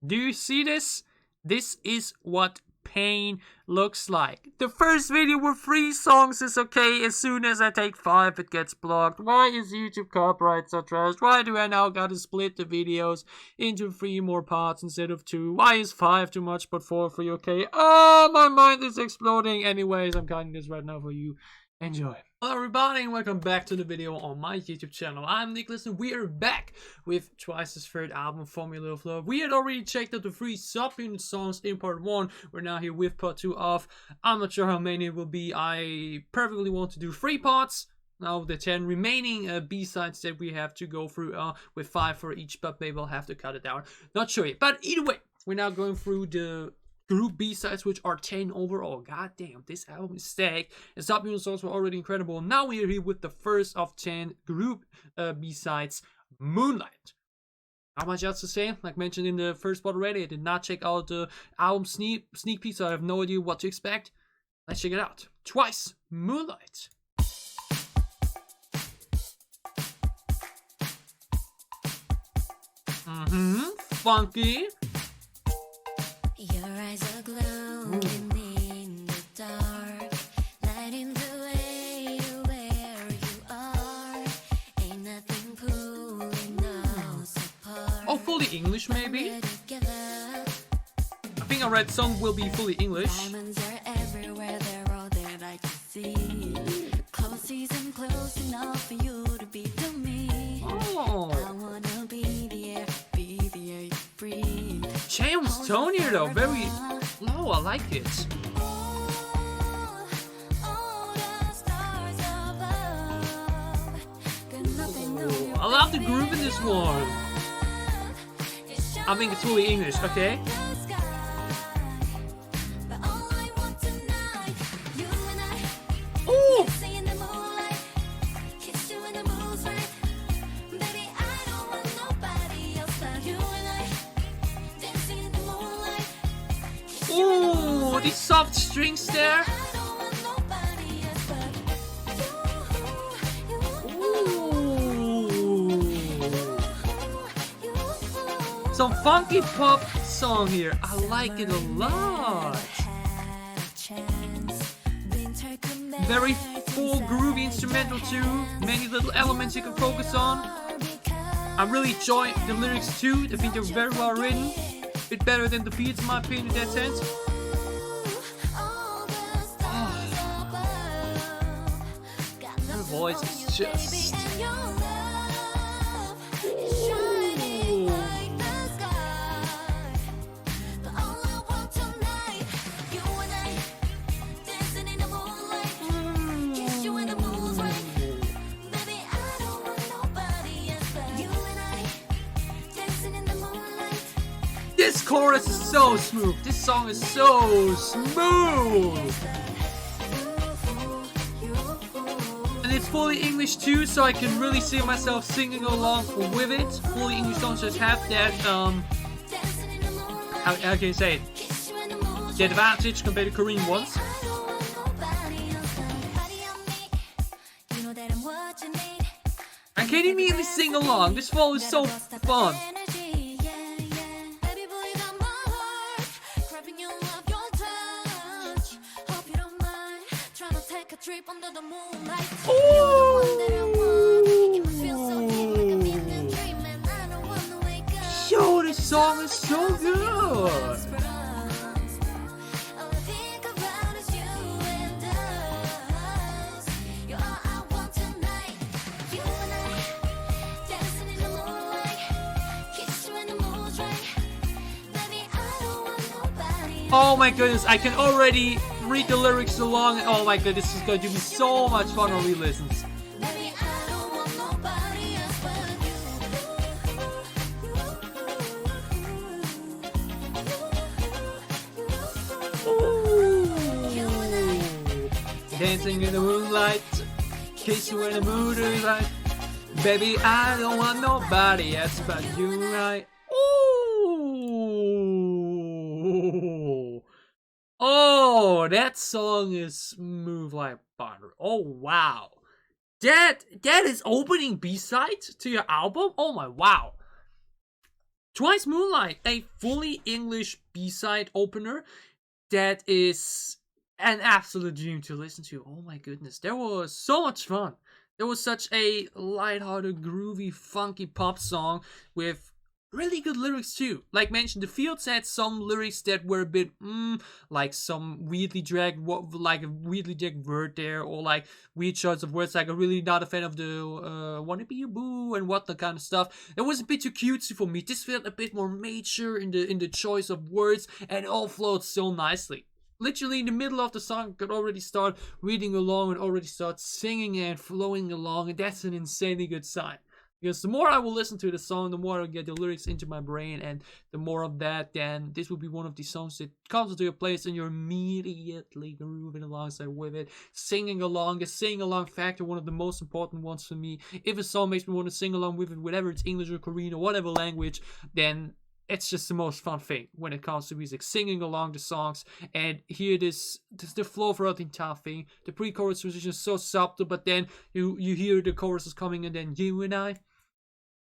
Do you see this? This is what pain looks like. The first video with 3 songs is okay. As soon as I take 5, it gets blocked. Why is YouTube copyright so trash? Why do I now gotta split the videos into 3 more parts instead of 2? Why is 5 too much but 4 free okay? Oh, my mind is exploding. Anyways, I'm cutting this right now for you. Enjoy. Hello everybody and welcome back to the video on my YouTube channel. I'm Nicholas and we are back with TWICE's third album, Formula of Love. We had already checked out the 3 subunit songs in part 1. We're now here with part 2 of, I'm not sure how many it will be. I perfectly want to do 3 parts. Now the 10 remaining B-sides that we have to go through with 5 for each, but maybe I'll have to cut it down. Not sure yet. But either way, we're now going through the group B-sides, which are 10 overall. God damn, this album is stacked. The sub-unit songs were already incredible. Now we are here with the first of 10 group B-sides, Moonlight. Not much else to say. Like mentioned in the first part already, I did not check out the album sneak peek, so I have no idea what to expect. Let's check it out. TWICE, Moonlight. Funky. Your eyes are glowing in the dark, lighting the way to where you are. Ain't nothing pulling us apart. Oh, fully English maybe? I think I read song will be fully English. Diamonds are everywhere, they're all that I can see. Close season close enough for you to be to me. Oh. I wanna be the air you breathe. James tone here though, very low. I like it. I love the groove in this one. I think it's fully English, okay? Oh! Ooh, these soft strings there. Ooh. Some funky pop song here. I like it a lot. Very full groovy instrumental too. Many little elements you can focus on. I really enjoy the lyrics too. I think they're very well written. Bit better than the beats in my opinion in that sense. Her voice is just... This chorus is so smooth. This song is so smooth. And it's fully English too, so I can really see myself singing along with it. Fully English songs just have that, how can you say it? The advantage compared to Korean ones. I can immediately sing along. This fall is so fun. Yo, this song is so good. Oh my goodness, I can already read the lyrics along. Oh my god, this is going to be so much fun on re-listens. Dancing in the moonlight, kiss you in the moonlight. Baby, I don't want nobody else but you, right? Ooh. Oh, that song is smooth like butter. Oh wow. That is opening B-side to your album? Oh my wow. Twice Moonlight, a fully English B-side opener that is an absolute dream to listen to. Oh my goodness, there was so much fun. There was such a lighthearted, groovy, funky pop song with really good lyrics too. Like mentioned, the Fields had some lyrics that were a bit like some weirdly dragged, like a weirdly dragged word there, or like weird choice of words. Like I'm really not a fan of the "wanna be a boo" and what the kind of stuff. It was a bit too cutesy for me. This felt a bit more mature in the choice of words, and it all flowed so nicely. Literally in the middle of the song, I could already start reading along and already start singing and flowing along, and that's an insanely good sign. Because the more I will listen to the song, the more I'll get the lyrics into my brain, and the more of that, then this will be one of these songs that comes into your place and you're immediately grooving alongside with it, singing along. The sing along factor, one of the most important ones for me. If a song makes me want to sing along with it, whether it's English or Korean or whatever language, then it's just the most fun thing when it comes to music, singing along the songs. And here this the flow throughout the entire thing. The pre-chorus position is so subtle, but then you hear the choruses coming, and then you and I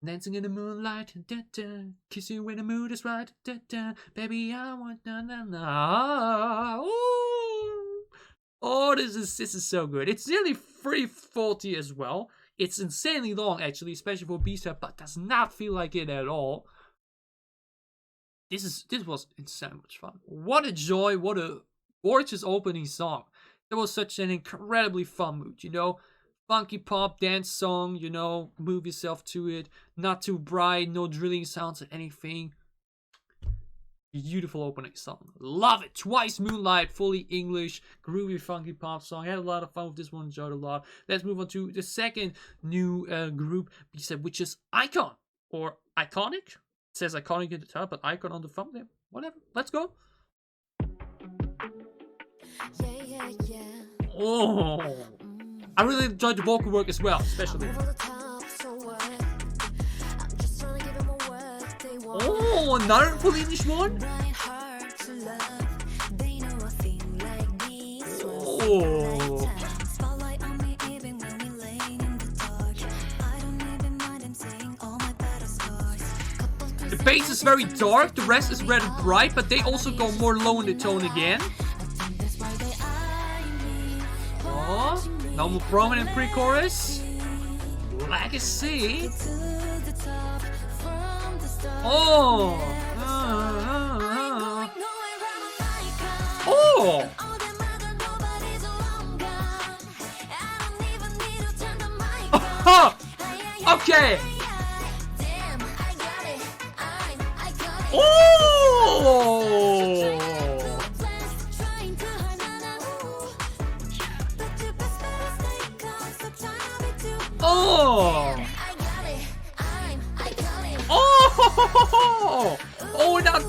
dancing in the moonlight, da, da, kiss you when the mood is right, da, da, baby I want na na na. Oh, this is so good. It's nearly 3:40 as well. It's insanely long actually, especially for B-side, but does not feel like it at all. This was insane much fun. What a joy! What a gorgeous opening song. It was such an incredibly fun mood, you know. Funky pop dance song, you know, move yourself to it. Not too bright, no drilling sounds or anything. Beautiful opening song. Love it. Twice Moonlight, fully English, groovy, funky pop song. I had a lot of fun with this one, enjoyed a lot. Let's move on to the second new group, which is Icon, or Iconic. It says Iconic at the top, but Icon on the thumbnail. Whatever. Let's go. Oh, I really enjoyed the vocal work as well, especially. Oh, another fully English one? Oh. The bass is very dark, the rest is red and bright, but they also go more low in the tone again. Oh, now more prominent pre-chorus. Legacy. Oh. Oh. Oh. Okay. Oh. Oh. Oh. Oh, now.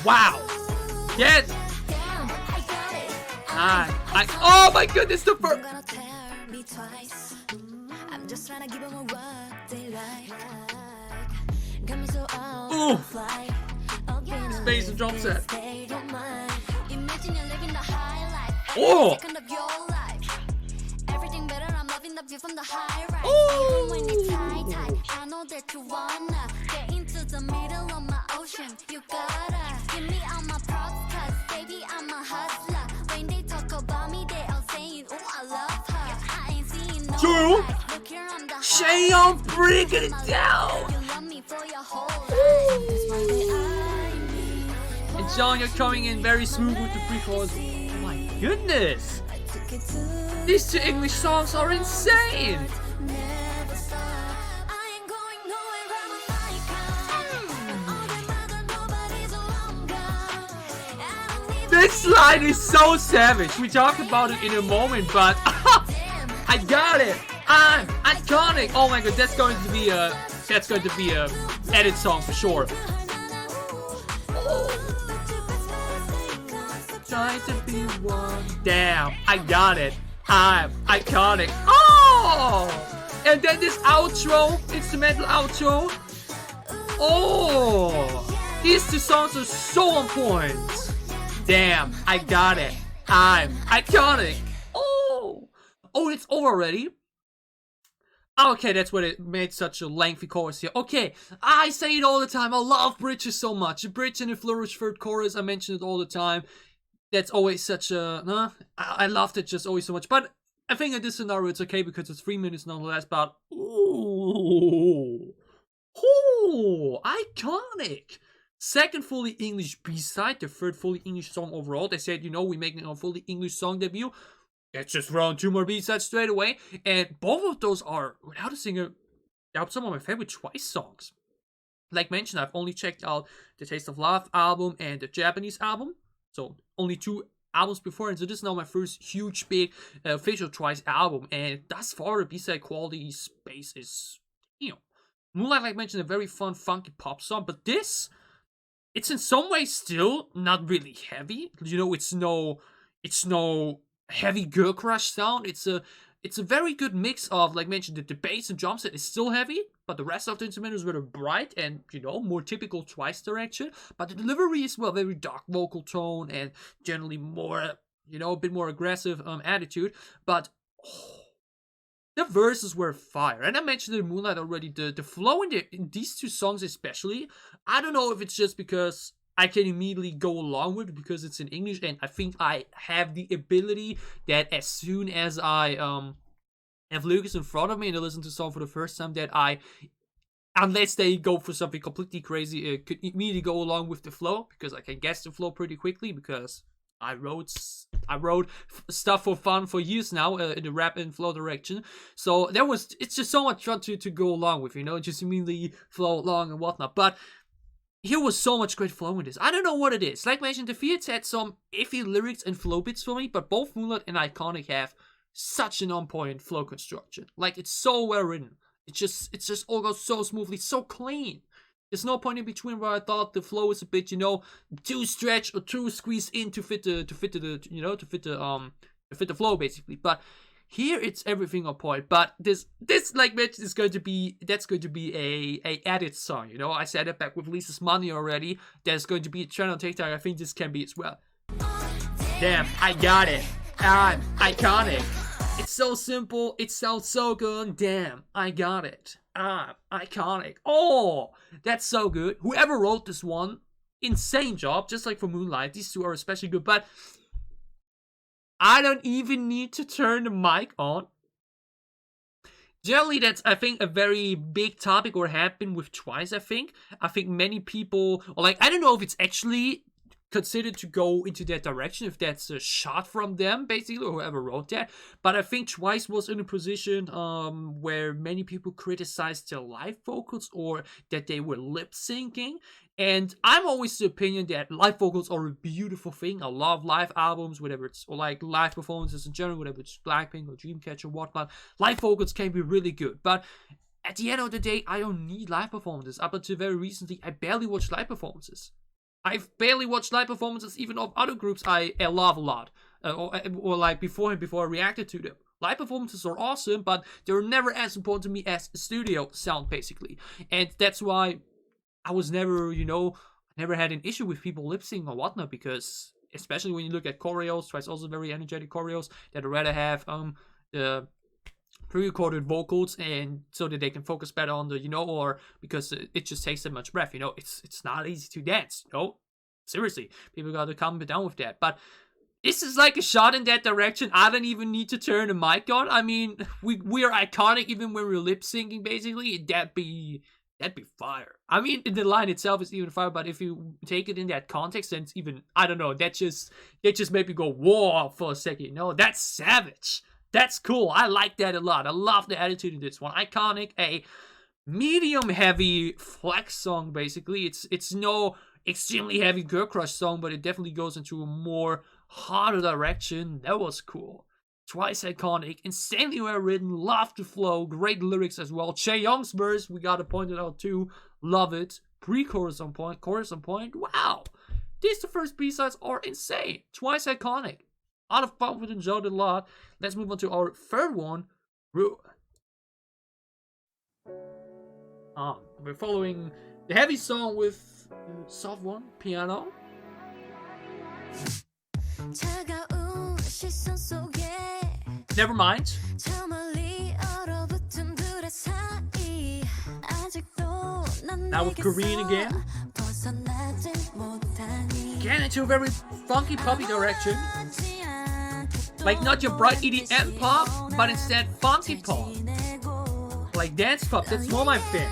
Wow. Yes. Oh my goodness, the first. Ooh. Space and drum set. Oh. True. Cheyenne breaking it down. And John, you're coming in very smooth with the pre-chorus. Oh my goodness. These two English songs are insane. This line is so savage. We talked about it in a moment, but I got it. I'm iconic. Oh my god, that's going to be a edit song for sure. Try to be one. Damn, I got it. I'm iconic. Oh! And then this outro, instrumental outro. Oh! These two songs are so on point. Damn, I got it. I'm iconic. Oh! Oh, it's over already. Okay, that's what it made such a lengthy chorus here. Okay, I say it all the time. I love bridges so much. The bridge and the flourish third chorus, I mention it all the time. That's always such a... I loved it just always so much. But I think in this scenario it's okay because it's 3 minutes nonetheless. But... Ooh, iconic. Second fully English B-side, the third fully English song overall. They said, we're making a fully English song debut. Let's just throw on 2 more B-sides straight away. And both of those are, without a singer, they're some of my favorite Twice songs. Like mentioned, I've only checked out the Taste of Love album and the Japanese album. So only 2 albums before. And so this is now my first huge, big, official Twice album. And thus far, the B-side quality space is, Moonlight, like mentioned, a very fun, funky pop song. But this, it's in some ways still not really heavy. It's no heavy girl crush sound. It's a very good mix of, like mentioned, the bass and drum set is still heavy, but the rest of the instrument is very bright and more typical Twice direction. But the delivery is very dark vocal tone and generally more a bit more aggressive attitude. But the verses were fire, and I mentioned in Moonlight already. The flow in these 2 songs especially, I don't know if it's just because I can immediately go along with it because it's in English, and I think I have the ability that as soon as I have Lucas in front of me and I listen to the song for the first time, that I, unless they go for something completely crazy, could immediately go along with the flow, because I can guess the flow pretty quickly, because I wrote stuff for fun for years now in the rap and flow direction. So it's just so much fun to go along with, just immediately flow along and whatnot. But here was so much great flow in this. I don't know what it is. Like mentioned, the Fiats had some iffy lyrics and flow bits for me, but both Moonlight and Iconic have such an on-point flow construction. Like, it's so well written. It just all goes so smoothly, so clean. There's no point in between where I thought the flow is a bit, too stretched or too squeezed in to fit the flow basically. But here it's everything on point. But this like mentioned is going to be a added song. I said it back with Lisa's Money already. There's going to be a trend on TikTok. I think this can be as well. Damn, I got it. I'm iconic. It's so simple. It sounds so good. Damn, I got it. Iconic. Oh, that's so good. Whoever wrote this one, insane job. Just like for Moonlight, these 2 are especially good. But I don't even need to turn the mic on. Generally, that's, I think, a very big topic, or have been with Twice, I think. I think many people, or I don't know if it's actually considered to go into that direction, if that's a shot from them, basically, or whoever wrote that. But I think Twice was in a position where many people criticized their live vocals, or that they were lip syncing. And I'm always the opinion that live vocals are a beautiful thing. I love live albums, whatever it's, or live performances in general, whether it's Blackpink or Dreamcatcher or whatnot. Live vocals can be really good, but at the end of the day, I don't need live performances. Up until very recently, I barely watched live performances. I've barely watched live performances even of other groups I love a lot, or before I reacted to them. Live performances are awesome, but they're never as important to me as studio sound, basically. And that's why I was never, never had an issue with people lip syncing or whatnot, because especially when you look at choreos, Twice also very energetic choreos, that I'd rather have the pre-recorded vocals, and so that they can focus better on the, or because it just takes that much breath, it's not easy to dance, seriously, people gotta calm down with that. But this is like a shot in that direction. I don't even need to turn the mic on. I mean, we are iconic even when we're lip syncing, basically. That'd be fire. I mean, the line itself is even fire, but if you take it in that context, then it's even, I don't know, that just made me go, whoa, for a second. That's savage. That's cool. I like that a lot. I love the attitude in this one. Iconic, a medium heavy flex song, basically. It's no extremely heavy girl crush song, but it definitely goes into a more harder direction. That was cool. Twice iconic, insanely well written, love the flow, great lyrics as well. Chaeyoung's verse, we gotta point it out too. Love it. Pre-chorus on point, chorus on point. Wow. These two first B-sides are insane. Twice iconic. Out of fun with enjoyed a lot. Let's move on to our third one. We're following the heavy song with soft one, piano. Never mind. Now with Korean again. Get into a very funky poppy direction. Like not your bright EDM pop, but instead funky pop. Like dance pop, that's more my thing.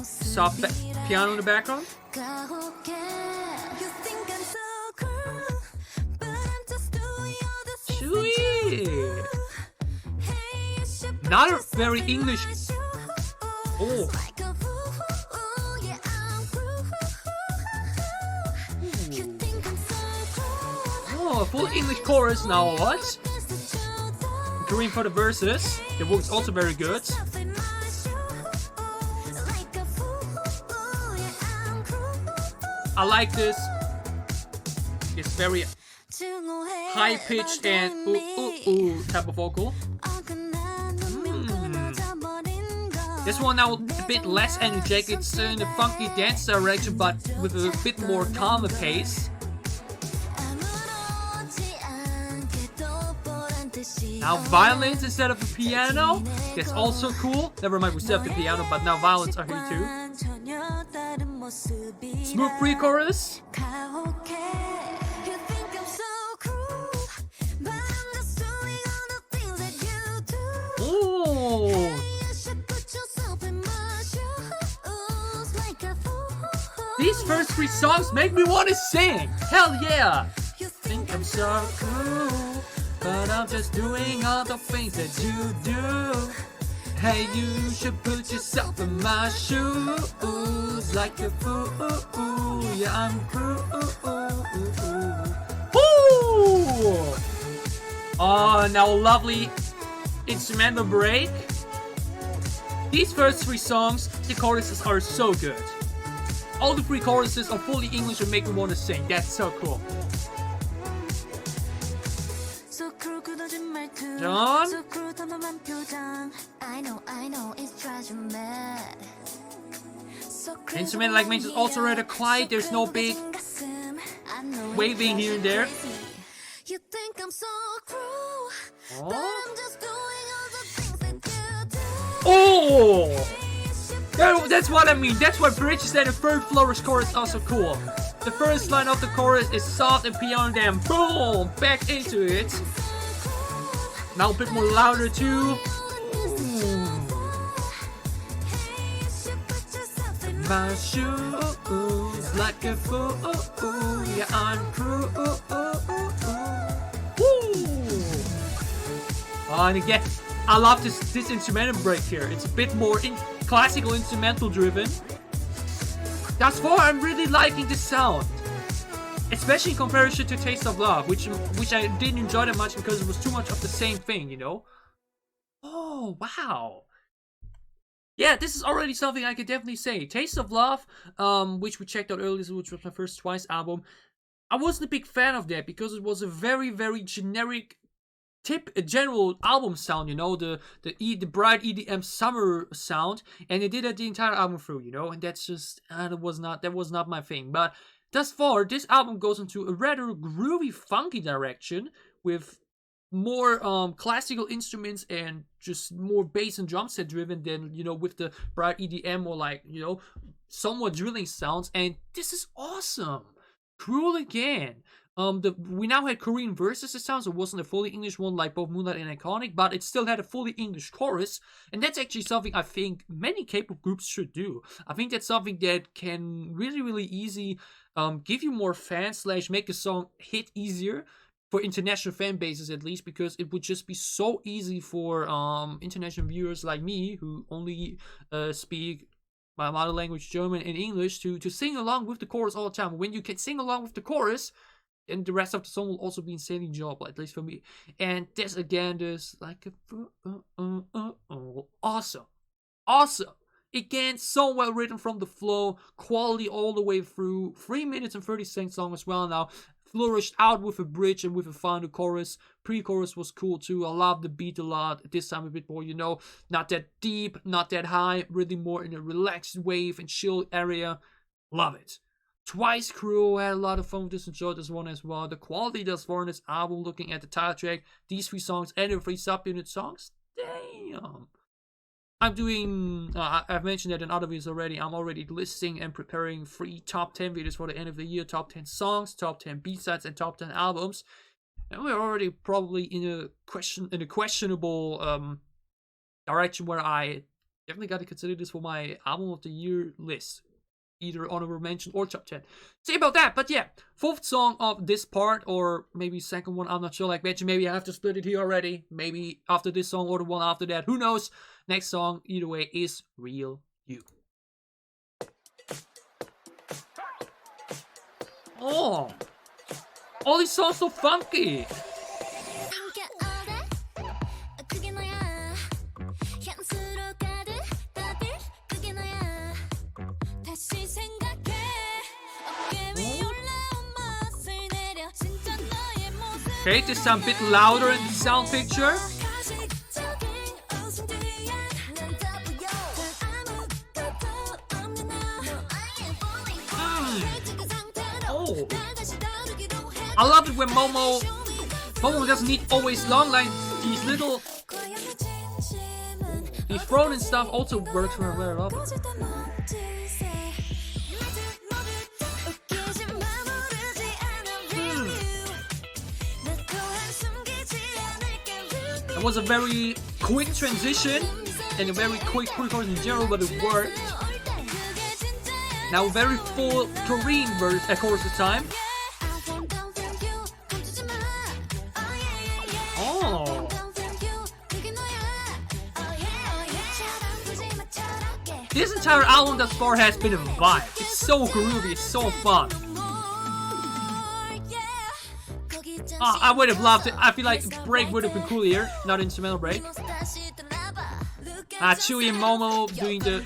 Soft piano in the background. Sweet. Not a very English. Oh. Oh, full English chorus now, what? Korean for the verses. The work's also very good. I like this. It's very high pitched and ooh type of vocal. This one now a bit less energetic. It's in a funky dance direction, but with a bit more calmer pace. Now violins instead of a piano. That's also cool. Never mind, we still have the piano, but now violins are here too. Smooth pre-chorus. Oh. These first three songs make me want to sing. Hell yeah. Think I'm so cool, but I'm just doing all the things that you do. Hey, you should put yourself in my shoes like a fool. Yeah, I'm cool. Woo! Oh, now lovely instrumental break. These first three songs, the choruses are so good. All the three choruses are fully English and make me want to sing. That's so cool. John? Instrument, like mentioned, also rather quiet. There's no big waving here and there. Oh! That's what I mean. That's why bridges and the third flourish chorus are so cool. The first line of the chorus is soft and piano, then boom, back into it. Now a bit more louder too. My shoes like a fool. Yeah, I'm cool. Oh, and again, I love this instrumental break here. It's a bit more classical instrumental driven. Thus far, I'm really liking the sound, especially in comparison to Taste of Love, which I didn't enjoy that much because it was too much of the same thing, you know. Oh wow, yeah, this is already something I could definitely say. Taste of Love, which we checked out earlier, which was my first TWICE album. I wasn't a big fan of that because it was a very generic. A general album sound, you know, the bright EDM summer sound, and they did that the entire album through, you know, and that's just that was not my thing. But thus far, this album goes into a rather groovy, funky direction with more classical instruments and just more bass and drum set driven than, you know, with the bright EDM or like, you know, somewhat drilling sounds. And this is awesome. Cool again. We now had Korean verses this time, so it wasn't a fully English one like both Moonlight and Iconic, but it still had a fully English chorus, and that's actually something I think many K-pop groups should do. I think that's something that can really easy give you more fans / make a song hit easier for international fan bases at least, because it would just be so easy for international viewers like me who only speak my mother language German and English to sing along with the chorus all the time. When you can sing along with the chorus, and the rest of the song will also be insanely enjoyable, at least for me. And this again, this like awesome. Again, so well written from the flow, quality all the way through. 3 minutes and 30 seconds long as well. Now flourished out with a bridge and with a final chorus. Pre-chorus was cool too. I love the beat a lot. This time a bit more, you know, not that deep, not that high, really more in a relaxed wave and chill area. Love it. TWICE crew had a lot of fun with this, enjoyed this one as well. The quality thus far in this album, looking at the title track, these 3 songs and the 3 sub-unit songs, damn. I'm doing, I've mentioned that in other videos already, I'm already listing and preparing 3 top 10 videos for the end of the year. Top 10 songs, top 10 B-sides, and top 10 albums. And we're already probably in a questionable direction where I definitely got to consider this for my album of the year list. Either honorable mention or top 10. See about that, but yeah. 4th song of this part, or maybe 2nd one, I'm not sure. Like mentioned, maybe I have to split it here already. Maybe after this song or the one after that. Who knows? Next song, either way, is Real You. Oh! All these songs so funky! Okay, this time a bit louder in the sound picture. Oh. I love it when Momo doesn't need always long lines. These little thrown and stuff also works for very well. It was a very quick transition and a very quick pre-chorus in general, but it worked. Now very full Korean chorus this time. Oh. This entire album thus far has been a vibe. It's so groovy, it's so fun. I would have loved it. I feel like break would have been cool here, not instrumental break. Chewie and Momo doing the.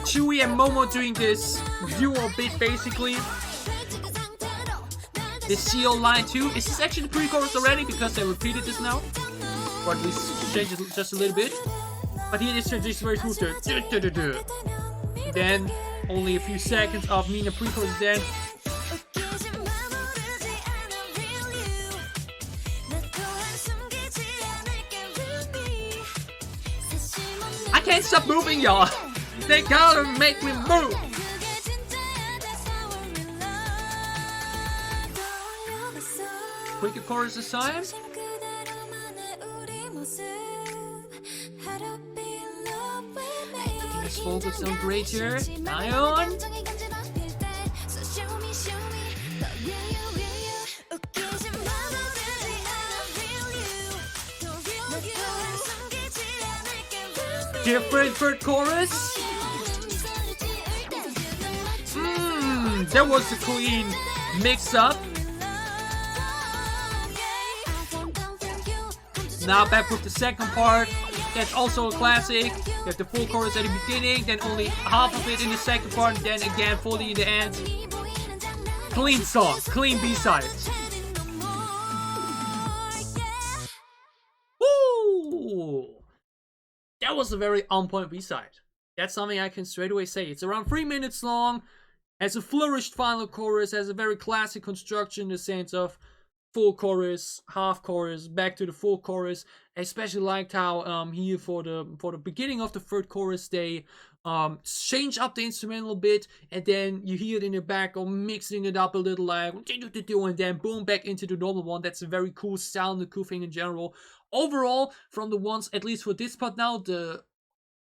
Chewie and Momo doing this duo bit basically. This CO line too. Is this actually the pre-chorus already? Because they repeated this now. Or at least change it just a little bit. But here this transition very cool to then only a few seconds of Mina pre-chorus then. I can't stop moving, y'all. They gotta make me move. Quicker chorus this time. This vocals sound great here. Ion. Different third chorus. That was a clean mix-up. Now back with the second part. That's also a classic. You have the full chorus at the beginning, then only half of it in the second part, and then again fully in the end. Clean song, clean B-sides. Woo! That was a very on-point B-side. That's something I can straight away say. It's around 3 minutes long, has a flourished final chorus, has a very classic construction in the sense of full chorus, half chorus, back to the full chorus. I especially liked how here for the beginning of the third chorus they change up the instrumental a bit, and then you hear it in the back or mixing it up a little, like, and then boom, back into the normal one. That's a very cool sound, a cool thing in general. Overall, from the ones, at least for this part now, the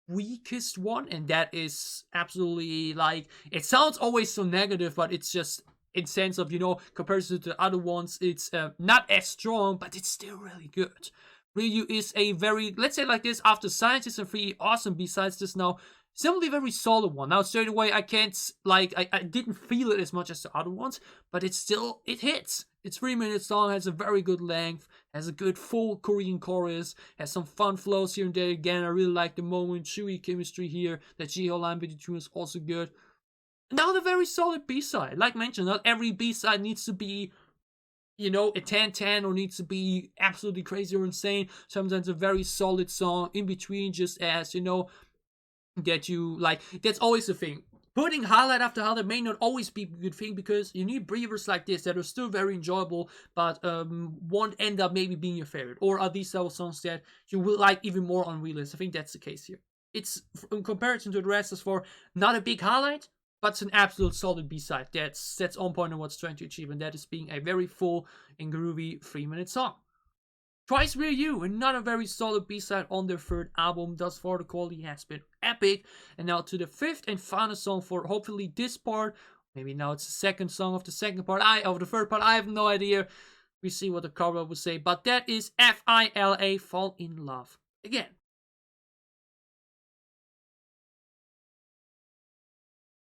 weakest one, and that is absolutely, like, it sounds always so negative, but it's just in sense of, you know, comparison to the other ones, it's not as strong, but it's still really good. Ryu is a very, let's say like this, after Scientists and 3 awesome besides this now, simply very solid one. Now straight away I can't, like, I didn't feel it as much as the other ones, but it's still, it hits. It's 3 minutes long, has a very good length, has a good full Korean chorus, has some fun flows here and there. Again, I really like the Momo Chewie chemistry here. That Jiho line between is also good. Now the very solid B-side. Like mentioned, not every B-side needs to be, you know, a 10-10 or needs to be absolutely crazy or insane. Sometimes a very solid song in between, just as, you know, get you, like, that's always the thing. putting highlight after highlight may not always be a good thing, because you need breathers like this that are still very enjoyable, but won't end up maybe being your favorite, or are these level songs that you will like even more on relist. I think that's the case here. It's, in comparison to the rest, is for not a big highlight, but it's an absolute solid B-side that's on point on what's trying to achieve, and that is being a very full and groovy 3-minute song. Twice We're You, another very solid B-side on their third album. Thus far, the quality has been epic. And now to the fifth and final song for hopefully this part. Maybe now it's the second song of the second part. Of the third part, I have no idea. We see what the cover will say. But that is F.I.L.A. Fall in Love. Again,